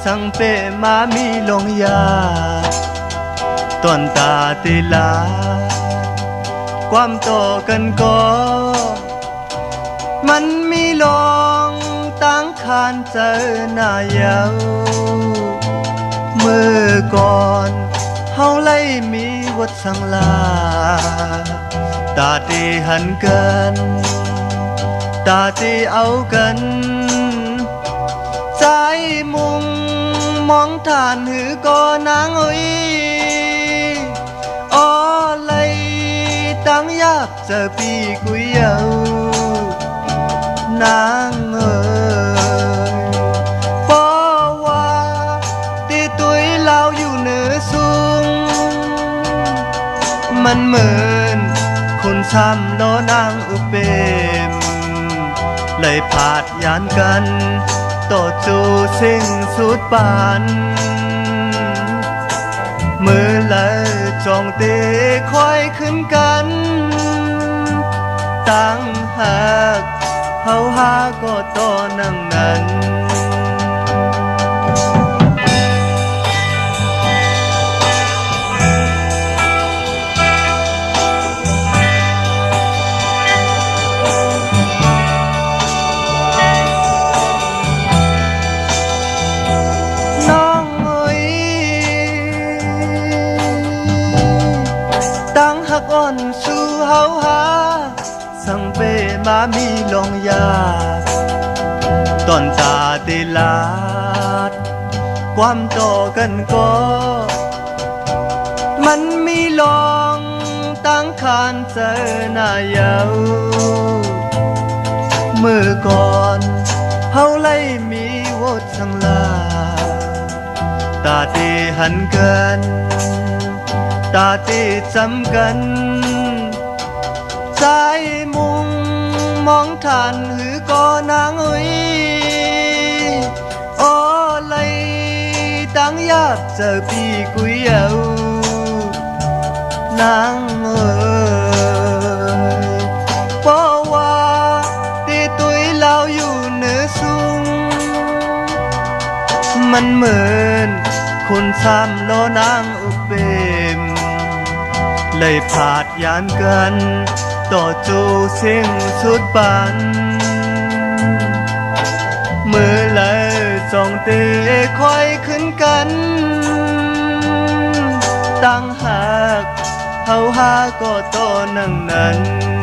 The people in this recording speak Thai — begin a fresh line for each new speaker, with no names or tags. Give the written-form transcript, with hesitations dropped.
สังเปมามีลงยาตอนตาติลาความโตกันก็มันมีลองตั้งคานเจอหน้าเยาเมื่อก่อนเฮาไล่มีวัดสังลาตาตีหันกันตาตีเอากันใจมุงมองทานหือก็นางอุ้ยอ้อไล่ตั้งยากเจอปีกุยเยานางเอ๋ยเพราะว่าตีตุยเราอยู่เหนือสูงมันเหมือนคุณซ้ำโลนางอุเปมเลยผาดยานกันต่อจูสิ่งสุดปานมือเลยจองเตะคอยขึ้นกันตั้งหากเฮาหาก็ต่อนั่งนั้นอ่อนสู่เฮาหาสังเปมามีลงยาตอนตาติลาดความโตกันก็มันมีลองตั้งคานเจอหน้าเยาเมื่อก่อนเฮาไล่มีวดสังลาตาตีหันกันตาตีจำกันใจมุงมองทานหือก็นางอุ้ยอ้อไล่ตั้งยากเจอปีกุยเยานางเอ๋ยเพราะว่าตีตุยเราอยู่เหนือสูงมันเหมือนคุณซ้ำโลนางอุเปมเลยผาดยานกันต่อจูสิ่งสุดปันมือเลยจองเตะคอยขึ้นกันตั้งหากเฮาหาก็ต่อนั่งนั้น